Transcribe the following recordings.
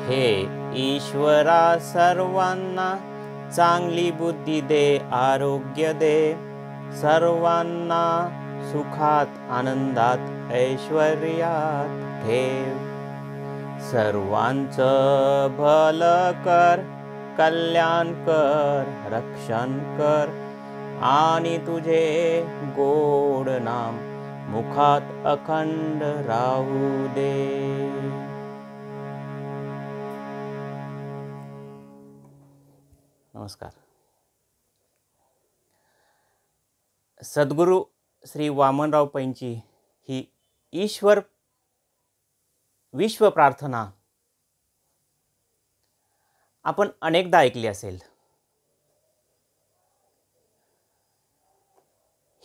हे ईश्वरा सर्वांना चांगली बुद्धी दे, आरोग्य दे, सर्वांना सुखात आनंदात ऐश्वर्यात ठेव। सर्वांचं भलं कर, कल्याण कर, रक्षण कर आणि तुझे गोड नाम मुखात अखंड राहू दे। नमस्कार। सद्गुरू श्री वामनराव पैंची ही ईश्वर विश्व प्रार्थना आपण अनेकदा ऐकली असेल।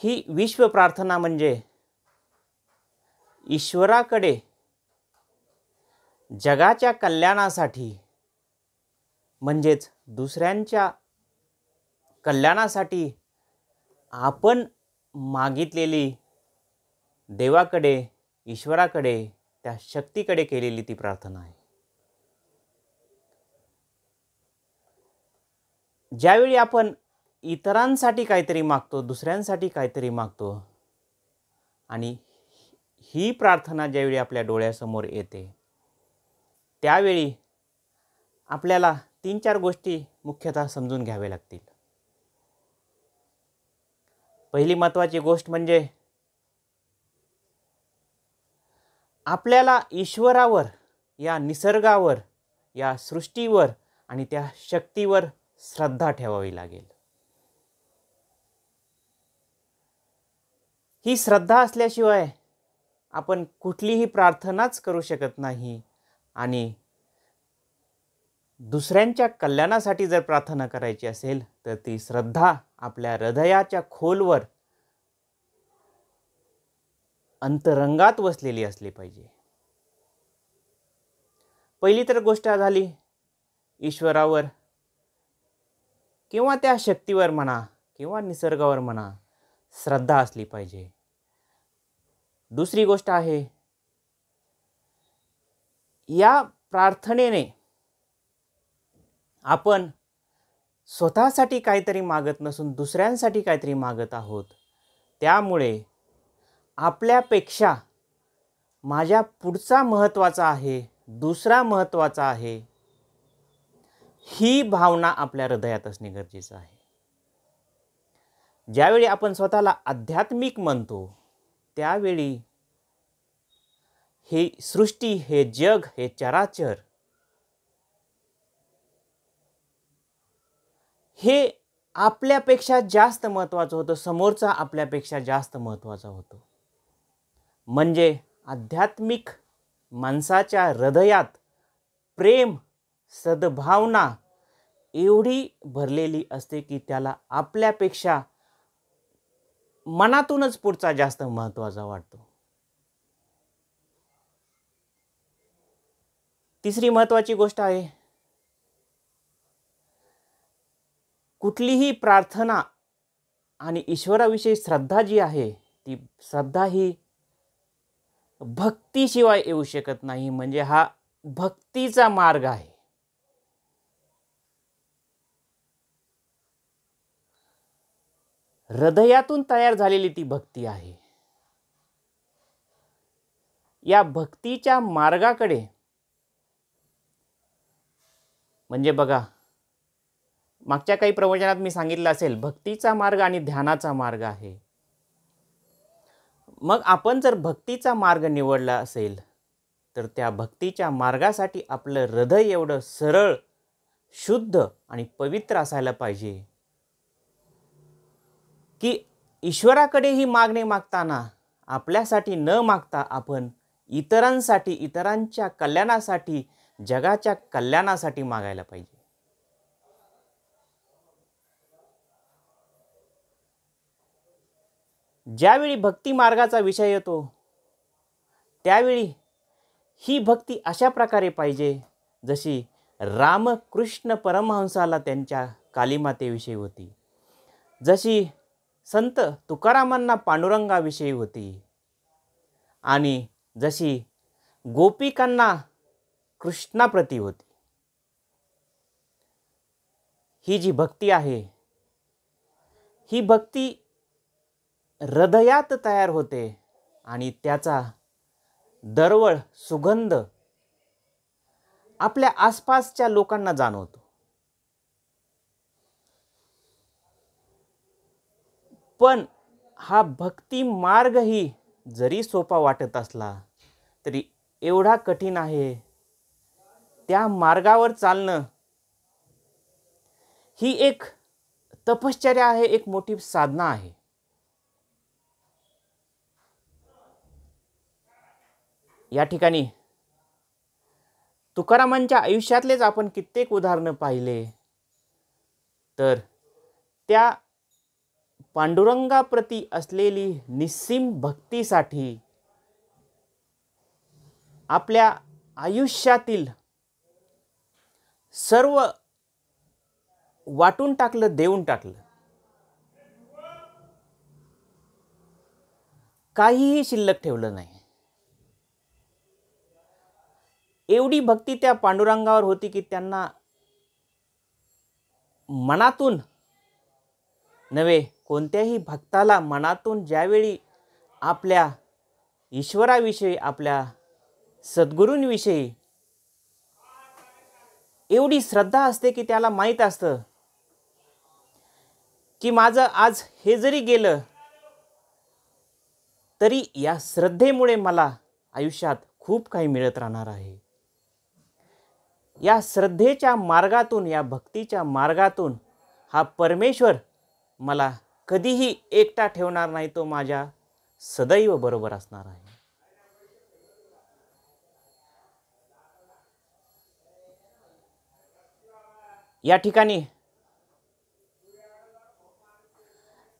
ही विश्व प्रार्थना म्हणजे ईश्वराकडे जगाच्या कल्याणासाठी म्हणजेच दुसऱ्यांच्या कल्याणासाठी आपण मागितलेली देवाकडे, ईश्वराकडे, त्या शक्तीकडे केलेली ती प्रार्थना आहे। ज्यावेळी आपण इतरांसाठी काहीतरी मागतो, दुसऱ्यांसाठी काहीतरी मागतो आणि ही प्रार्थना ज्यावेळी आपल्या डोळ्यासमोर येते, त्यावेळी आपल्याला 3-4 गोष्टी मुख्यतः समजून घ्याव्या लागतील। पहिली महत्त्वाची गोष्ट म्हणजे आपल्याला ईश्वरावर, या निसर्गावर, या सृष्टीवर आणि त्या शक्तीवर श्रद्धा ठेवावी लागेल। ही श्रद्धा असल्याशिवाय आपण कुठलीही प्रार्थनाच करू शकत नाही आणि दुसऱ्यांच्या कल्याणासाठी जर प्रार्थना करायची असेल तर ती श्रद्धा आपल्या हृदयाच्या खोलवर अंतरंगात वसलेली असली पाहिजे। पहिली तर गोष्ट झाली ईश्वरावर किंवा त्या शक्तीवर म्हणा किंवा निसर्गावर म्हणा श्रद्धा असली पाहिजे। दुसरी गोष्ट आहे या प्रार्थनेने आपण स्वतःसाठी काहीतरी मागत नसून दुसऱ्यांसाठी काहीतरी मागत आहोत। त्यामुळे आपल्यापेक्षा माझ्या पुढचा महत्त्वाचा आहे, दुसरा महत्त्वाचा आहे, ही भावना आपल्या हृदयात असणे गरजेचं आहे। ज्यावेळी आपण स्वतःला आध्यात्मिक म्हणतो त्यावेळी ही सृष्टी, हे जग, हे चराचर हे आपल्यापेक्षा जास्त महत्त्वाचं होतं, समोरचा आपल्यापेक्षा जास्त महत्त्वाचा होतो। म्हणजे आध्यात्मिक माणसाच्या हृदयात प्रेम, सद्भावना एवढी भरलेली असते की त्याला आपल्यापेक्षा मनातूनच पुढचा जास्त महत्त्वाचा वाटतो। तिसरी महत्त्वाची गोष्ट आहे कुठलीही प्रार्थना आणि ईश्वराविषयी श्रद्धा जी आहे ती श्रद्धा ही भक्तीशिवाय येऊ शकत नाही। म्हणजे हा भक्तीचा मार्ग आहे। हृदयातून तयार झालेली ती भक्ती आहे। या भक्तीच्या मार्गाकडे म्हणजे बघा मागच्या काही प्रवचनात मी सांगितलं असेल भक्तीचा मार्ग आणि ध्यानाचा मार्ग आहे। मग आपण जर भक्तीचा मार्ग निवडला असेल तर त्या भक्तीच्या मार्गासाठी आपलं हृदय एवढं सरळ, शुद्ध आणि पवित्र असायला पाहिजे की ईश्वराकडे ही मागणे मागताना आपल्यासाठी न मागता आपण इतरांसाठी, इतरांच्या कल्याणासाठी, जगाच्या कल्याणासाठी मागायला पाहिजे। ज्यावेळी भक्ती मार्गाचा विषय येतो त्यावेळी ही भक्ती अशा प्रकारे पाहिजे जशी रामकृष्ण परमहंसाला त्यांच्या कालीमातेविषयी होती, जशी संत तुकारामांना पांडुरंगाविषयी होती आणि जशी गोपिकांना कृष्णाप्रती होती। ही जी भक्ती आहे, ही भक्ती हृदयात तयार होते आणि त्याचा दरवळ सुगंध आपल्या आसपासच्या लोकांना जाणवतो. पण हा भक्ती मार्गही जरी सोपा वाटत असला तरी एवढा कठीण आहे. त्या मार्गावर चालणं ही एक तपश्चर्या आहे, एक मोठी साधना आहे. या ठिकाणी तुकारामांच्या आयुष्यातलेच आपण कित्येक उदाहरणं पाहिले तर त्या पांडुरंगाप्रती असलेली निस्सीम भक्तीसाठी आपल्या आयुष्यातील सर्व वाटून टाकलं, देऊन टाकलं. काहीही शिल्लक ठेवलं नाही. एवढी भक्ती त्या पांडुरंगावर होती की त्यांना मनातून नव्हे, कोणत्याही भक्ताला मनातून ज्यावेळी आपल्या ईश्वराविषयी, आपल्या सद्गुरूंविषयी एवढी श्रद्धा असते की त्याला माहीत असतं की माझं आज हे जरी गेलं तरी या श्रद्धेमुळे मला आयुष्यात खूप काही मिळत राहणार आहे. या श्रद्धेच्या मार्गातून, या भक्तीच्या मार्गातून हा परमेश्वर मला कधीही एकटा ठेवणार नाही, तो माझ्या सदैव बरोबर असणार आहे. या ठिकाणी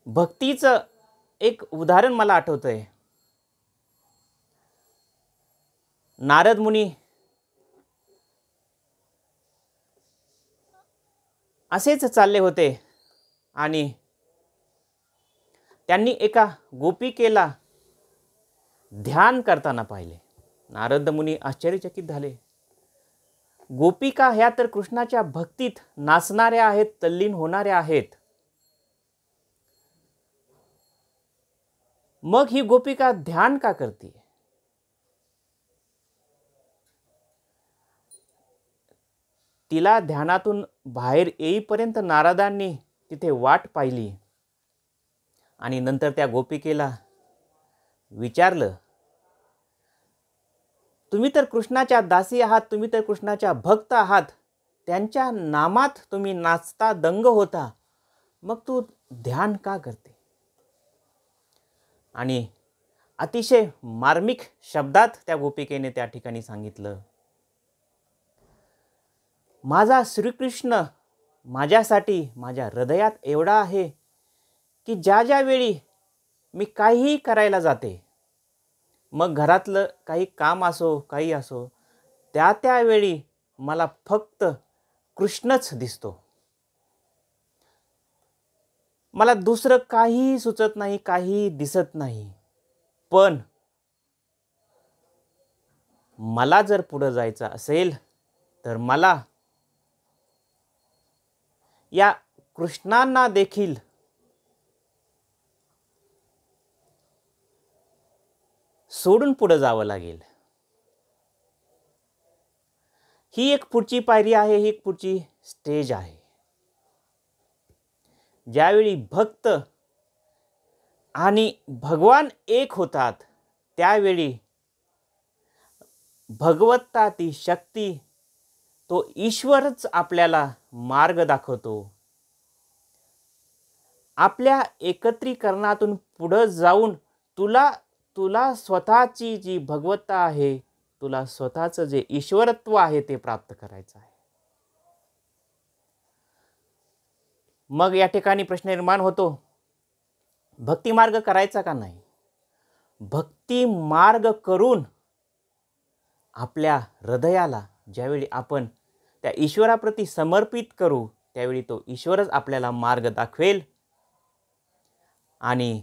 भक्तीचं एक उदाहरण मला आठवतंय. नारद मुनी असेच चालले होते आणि त्यांनी एका गोपिकेला ध्यान करताना पाहिले. नारद मुनी आश्चर्यचकित झाले. गोपिका ह्या तर कृष्णाच्या भक्तीत नाचणाऱ्या आहेत, तल्लीन होणाऱ्या आहेत. मग ही गोपिका ध्यान का करते? तिला ध्यानातून बाहेर येईपर्यंत नारदांनी तिथे वाट पाहिली आणि नंतर त्या गोपिकेला विचारलं, तुम्ही तर कृष्णाच्या दासी आहात, तुम्ही तर कृष्णाच्या भक्त आहात, त्यांच्या नामात तुम्ही नाचता, दंग होता, मग तू ध्यान का करते? आणि अतिशय मार्मिक शब्दात त्या गोपिकेने त्या ठिकाणी सांगितलं, माझा श्रीकृष्ण माझ्यासाठी माझ्या हृदयात एवढा आहे की ज्या ज्या वेळी मी काहीही करायला जाते, मग घरातलं काही काम असो, काही असो, त्या त्यावेळी मला फक्त कृष्णच दिसतो. मला दुसरं काहीही सुचत नाही, काहीही दिसत नाही. पण मला जर पुढे जायचं असेल तर मला या कृष्णांना देखील सोडून पुढे जावं लागेल. ही एक पुढची पायरी आहे, ही एक पुढची स्टेज आहे. ज्यावेळी भक्त आणि भगवान एक होतात त्यावेळी भगवत्ता, ती शक्ती, तो ईश्वरच आपल्याला मार्ग दाखवतो. आपल्या एकत्रीकरणातून पुढे जाऊन तुला स्वतःची जी भगवत्ता आहे, तुला स्वतःचं जे ईश्वरत्व आहे ते प्राप्त करायचं आहे. मग या ठिकाणी प्रश्न निर्माण होतो, भक्ती मार्ग करायचा का नाही? भक्ती मार्ग करून आपल्या हृदयाला ज्यावेळी आपण त्या ईश्वराप्रती समर्पित करू त्यावेळी तो ईश्वरच आपल्याला मार्ग दाखवेल आणि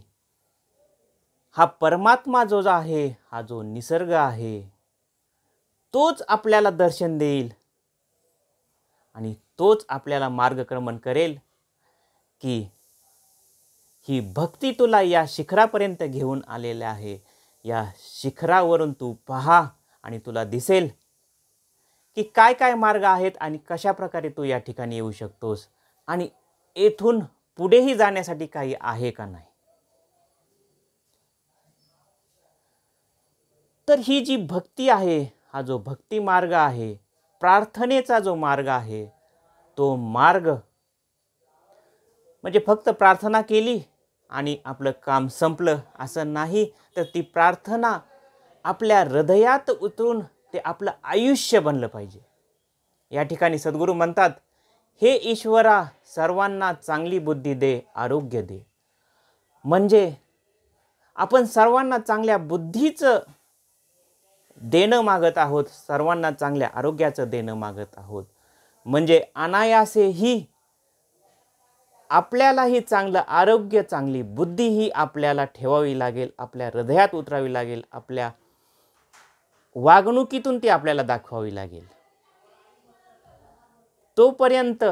हा परमात्मा जो आहे, हा जो निसर्ग आहे, तोच आपल्याला दर्शन देईल आणि तोच आपल्याला मार्गक्रमण करेल की ही भक्ती तुला या शिखरापर्यंत घेऊन आलेली आहे. या शिखरावरून तू पहा आणि तुला दिसेल की काय काय मार्ग आहेत आणि कशा प्रकारे तू या ठिकाणी येऊ शकतोस आणि येथून पुढेही जाण्यासाठी काही आहे का नाही. तर ही जी भक्ती आहे, हा जो भक्ती मार्ग आहे, प्रार्थनेचा जो मार्ग आहे, तो मार्ग म्हणजे फक्त प्रार्थना केली आणि आपलं काम संपलं असं नाही, तर ती प्रार्थना आपल्या हृदयात उतरून ते आपलं आयुष्य बनलं पाहिजे. या ठिकाणी सद्गुरू म्हणतात, हे ईश्वरा सर्वांना चांगली बुद्धी दे, आरोग्य दे. म्हणजे आपण सर्वांना चांगल्या बुद्धीचं देणं मागत आहोत, सर्वांना चांगल्या आरोग्याचं देणं मागत आहोत. म्हणजे अनायासेही आपल्यालाही चांगलं आरोग्य, चांगली बुद्धी ही आपल्याला ठेवावी लागेल, आपल्या हृदयात उतरावी लागेल, आपल्या वागणुकीतून ती आपल्याला दाखवावी लागेल. तोपर्यंत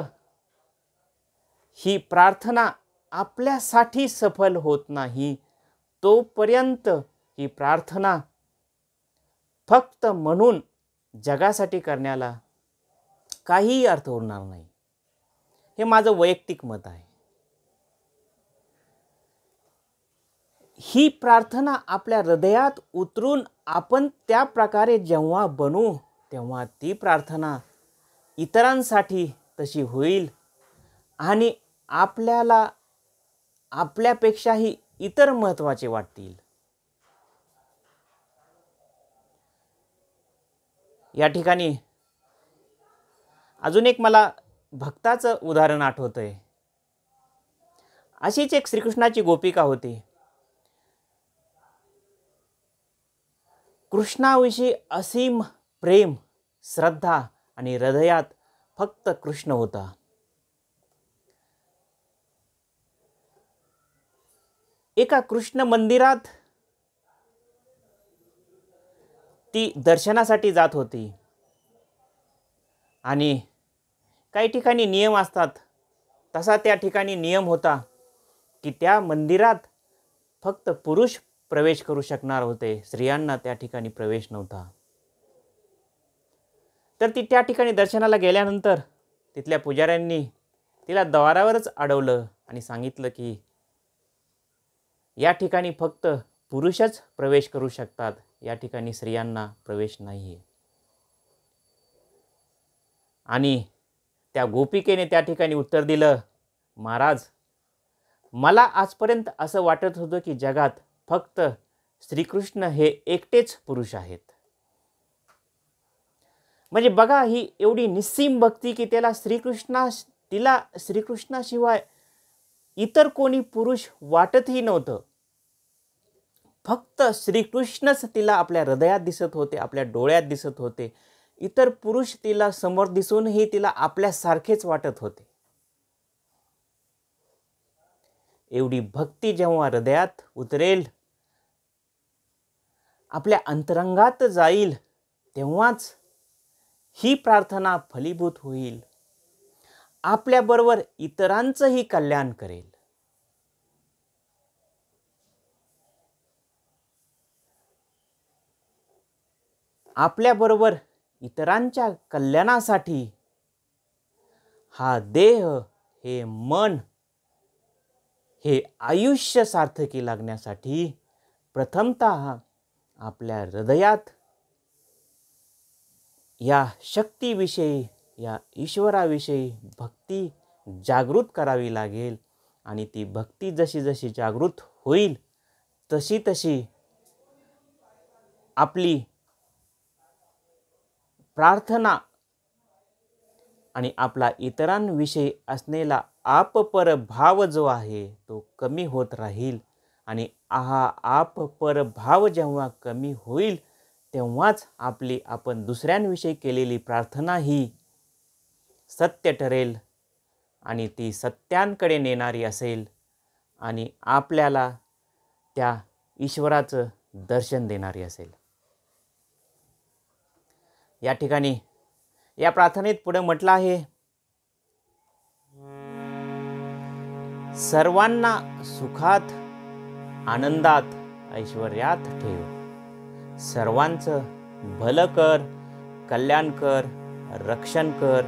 ही प्रार्थना आपल्यासाठी सफल होत नाही. तोपर्यंत ही प्रार्थना फक्त म्हणून जगासाठी करण्याला काहीही अर्थ उरणार नाही. हे माझं वैयक्तिक मत आहे. ही प्रार्थना आपल्या हृदयात उतरून आपण त्या प्रकारे जेव्हा बनू, तेव्हा ती प्रार्थना इतरांसाठी तशी होईल आणि आपल्याला आपल्यापेक्षाही इतर महत्त्वाचे वाटतील. या ठिकाणी अजून एक मला भक्ताचं उदाहरण आठवतंय. अशीच एक श्रीकृष्णाची गोपिका होती. कृष्णाविषयी असीम प्रेम, श्रद्धा आणि हृदयात फक्त कृष्ण होता. एका कृष्ण मंदिरात ती दर्शनासाठी जात होती आणि काही ठिकाणी नियम असतात, तसा त्या ठिकाणी नियम होता की त्या मंदिरात फक्त पुरुष प्रवेश करू शकणार होते, स्त्रियांना त्या ठिकाणी प्रवेश नव्हता. तर ती त्या ठिकाणी दर्शनाला गेल्यानंतर तिथल्या पुजाऱ्यांनी तिला द्वारावरच अडवलं आणि सांगितलं की या ठिकाणी फक्त पुरुषच प्रवेश करू शकतात, या ठिकाणी स्त्रियांना प्रवेश नाही आहे. आणि त्या गोपिकेने त्या ठिकाणी उत्तर दिलं, महाराज, मला आजपर्यंत असं वाटत होतं की जगात फक्त श्रीकृष्ण हे एकटेच पुरुष आहेत. म्हणजे बघा, ही एवढी निस्सीम भक्ती की तिला श्रीकृष्णाशिवाय इतर कोणी पुरुष वाटतही नव्हतं. फक्त श्रीकृष्णच तिला आपल्या हृदयात दिसत होते, आपल्या डोळ्यात दिसत होते. इतर पुरुष तिला समोर दिसूनही तिला आपल्यासारखेच वाटत होते. एवढी भक्ती जेव्हा हृदयात उतरेल, आपल्या अंतरंगात जाईल, तेव्हाच ही प्रार्थना फलीभूत होईल, आपल्याबरोबर इतरांचंही कल्याण करेल. आपल्याबरोबर इतरांच्या कल्याणासाठी हा देह, हे मन, हे आयुष्य सार्थकी लागण्यासाठी प्रथमतः आपल्या हृदयात या शक्तीविषयी, या ईश्वराविषयी भक्ती जागृत करावी लागेल. आणि ती भक्ती जशी जशी जागृत होईल, तशी तशी आपली प्रार्थना आणि आपला इतरांविषयी असलेला आपपर भाव जो आहे तो कमी होत राहील. आणि हा आपपर भाव जेव्हा कमी होईल, तेव्हाच आपण दुसऱ्यांविषयी केलेली प्रार्थना ही सत्य ठरेल आणि ती सत्यांकडे नेणारी असेल आणि आपल्याला त्या ईश्वराचं दर्शन देणारी असेल. या ठिकाणी या प्रार्थनेत पुढे म्हटलं आहे सर्वांना सुखात आनंदात ऐश्वर्यात ठेव. सर्वांचं भलं कर, कल्याण कर, रक्षण कर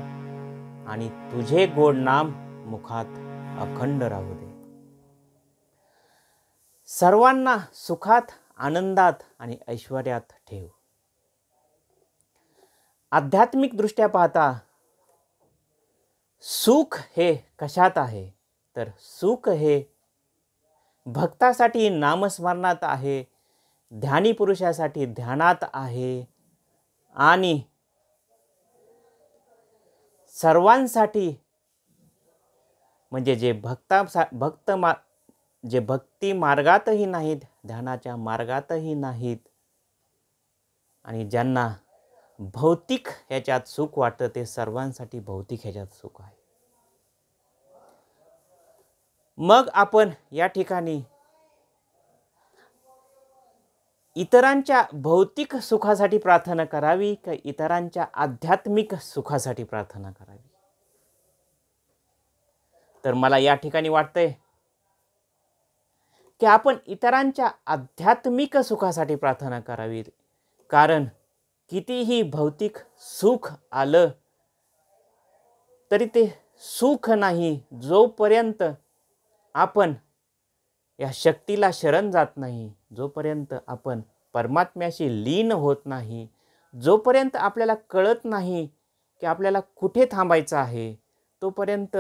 आणि तुझे गोड नाम मुखात अखंड राहू दे. सर्वांना सुखात आनंदात आणि ऐश्वर्यात ठेव. आध्यात्मिक दृष्ट्या पाहता सुख हे कशात आहे, तर सुख हे भक्तासाठी नामस्मरणात आहे, ध्यानी पुरुषासाठी ध्यानात आहे आणि सर्वांसाठी म्हणजे जे जे भक्ती मार्गातही नाहीत, ध्यानाच्या मार्गातही नाहीत आणि ज्यांना भौतिक ह्याच्यात सुख वाटतं ते सर्वांसाठी भौतिक ह्याच्यात सुख आहे. मग आपण या ठिकाणी इतरांच्या भौतिक सुखासाठी प्रार्थना करावी का इतरांच्या आध्यात्मिक सुखासाठी प्रार्थना करावी? तर मला या ठिकाणी वाटतंय की आपण इतरांच्या आध्यात्मिक सुखासाठी प्रार्थना करावी. कारण कितीही भौतिक सुख आलं तरी ते सुख नाही जोपर्यंत आपण या शक्तीला शरण जात नाही, जोपर्यंत आपण परमात्म्याशी लीन होत नाही, जोपर्यंत आपल्याला कळत नाही की आपल्याला कुठे थांबायचं आहे, तोपर्यंत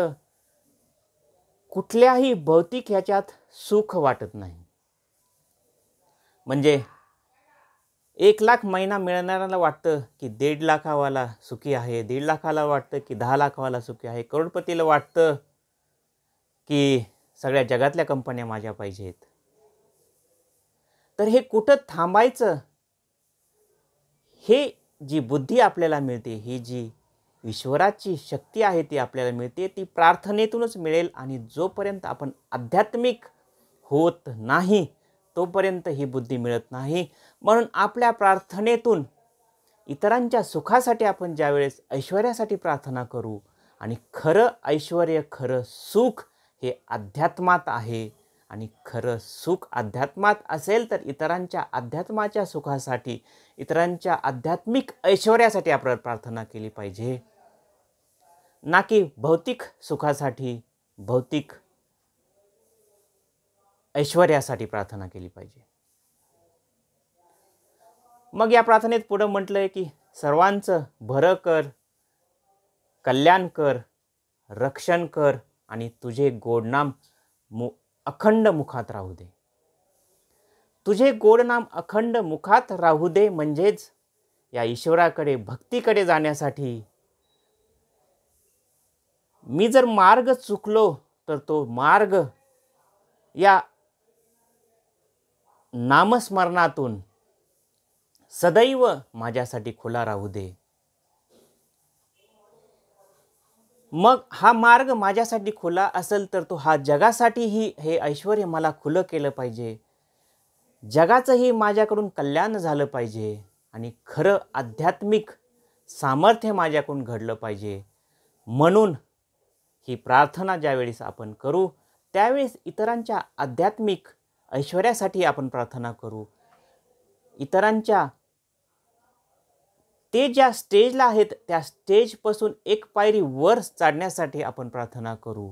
कुठल्याही भौतिक ह्याच्यात सुख वाटत नाही. म्हणजे 1,00,000 महिना मिळणाऱ्याला वाटतं की 1.5 लाखावाला सुखी आहे, 1.5 लाखाला वाटतं की 10 लाखावाला सुखी आहे, करोडपतीला वाटतं की सगळ्या जगातल्या कंपन्या माझ्या पाहिजेत. तर हे कुठं थांबायचं, हे जी बुद्धी आपल्याला मिळते, ही जी ईश्वराची शक्ती आहे ती आपल्याला मिळते, ती प्रार्थनेतूनच मिळेल. आणि जोपर्यंत आपण आध्यात्मिक होत नाही तोपर्यंत ही बुद्धी मिळत नाही. म्हणून आपल्या प्रार्थनेतून इतरांच्या सुखासाठी आपण ज्यावेळेस ऐश्वर्यासाठी प्रार्थना करू, आणि खरं ऐश्वर्य खरं सुख हे अध्यात्मात आहे, आणि खरं सुख अध्यात्मात असेल तर इतरांच्या अध्यात्माच्या सुखासाठी, इतरांच्या आध्यात्मिक ऐश्वर्यासाठी आपण प्रार्थना केली पाहिजे, ना की भौतिक सुखासाठी, भौतिक ऐश्वर्यासाठी प्रार्थना केली पाहिजे. मग या प्रार्थनेत पुढे म्हटलंय की सर्वांचं बरं कर, कल्याण कर, रक्षण कर आणि तुझे गोड नाम अखंड मुखात राहू दे. तुझे गोड नाम अखंड मुखात राहू दे म्हणजेच या ईश्वराकडे भक्तीकडे जाण्यासाठी मी जर मार्ग चुकलो तर तो मार्ग या नामस्मरणातून सदैव माझ्यासाठी खुला राहू दे. मग हा मार्ग माझ्यासाठी खुला असेल तर तो हा जगासाठीही हे ऐश्वर्य मला खुलं केलं पाहिजे, जगाचंही माझ्याकडून कल्याण झालं पाहिजे आणि खरं आध्यात्मिक सामर्थ्य माझ्याकडून घडलं पाहिजे. म्हणून ही प्रार्थना ज्यावेळेस आपण करू त्यावेळेस इतरांच्या आध्यात्मिक ऐश्वर्यासाठी आपण प्रार्थना करू. इतरांच्या ते ज्या स्टेजला आहेत त्या स्टेजपासून एक पायरी वर चढण्यासाठी आपण प्रार्थना करू.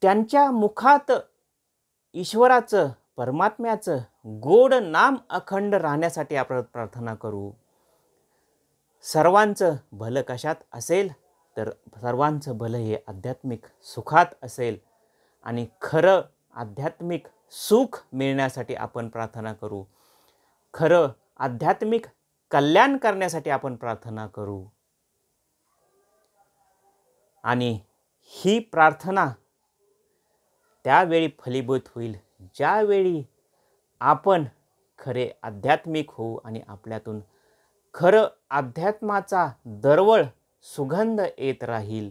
त्यांच्या मुखात ईश्वराचं, परमात्म्याचं गोड नाम अखंड राहण्यासाठी आपण प्रार्थना करू. सर्वांचं भलं कशात असेल तर सर्वांचं भलं हे आध्यात्मिक सुखात असेल आणि खरं आध्यात्मिक सुख मिळण्यासाठी आपण प्रार्थना करू. खरं आध्यात्मिक कल्याण करण्यासाठी आपण प्रार्थना करू. आणि ही प्रार्थना त्यावेळी फलीभूत होईल ज्यावेळी आपण खरे आध्यात्मिक होऊ आणि आपल्यातून खरं अध्यात्माचा दरवळ सुगंध येत राहील.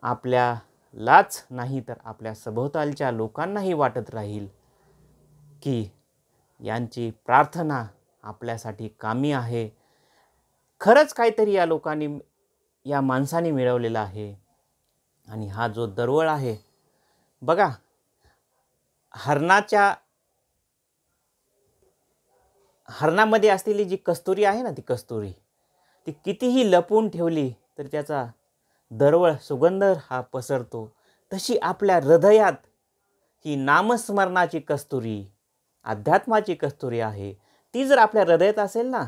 आपल्यालाच नाही तर आपल्या सभोवतालच्या लोकांनाही वाटत राहील की यांची प्रार्थना आपल्यासाठी कामी आहे. खरंच काहीतरी या लोकांनी, या माणसाने मिळवलेलं आहे. आणि हा जो दरवळ आहे बघा, हरणामध्ये असलेली जी कस्तुरी आहे ना, ती कस्तुरी ती कितीही लपवून ठेवली तर त्याचा दरवळ सुगंध हा पसरतो. तशी आपल्या हृदयात ही नामस्मरणाची कस्तुरी, अध्यात्माची कस्तुरी आहे. ती जर आपल्या हृदयात असेल ना,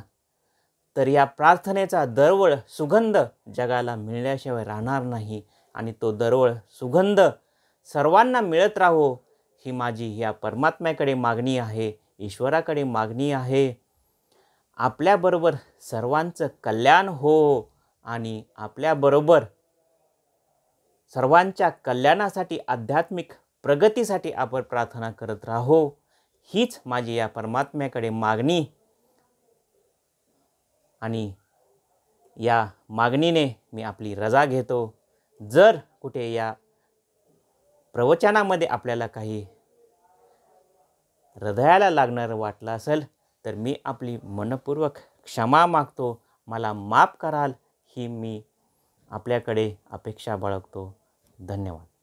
तर या प्रार्थनेचा दरवळ सुगंध जगाला मिळल्याशिवाय राहणार नाही. आणि तो दरवळ सुगंध सर्वांना मिळत राहो, ही माझी या परमात्म्याकडे मागणी आहे, ईश्वराकडे मागणी आहे. आपल्याबरोबर सर्वांचं कल्याण हो आणि आपल्याबरोबर सर्वांच्या कल्याणासाठी, आध्यात्मिक प्रगतीसाठी आपण प्रार्थना करत राहो, हीच माझी या परमात्म्याकडे मागणी. आणि या मागणीने मी आपली रजा घेतो. जर कुठे या प्रवचनामध्ये आपल्याला काही हृदयाला लागणारं वाटलं असेल तर मी आपली मनपूर्वक क्षमा मागतो. मला माफ कराल ही मी आपल्याकडे अपेक्षा बाळगतो. धन्यवाद.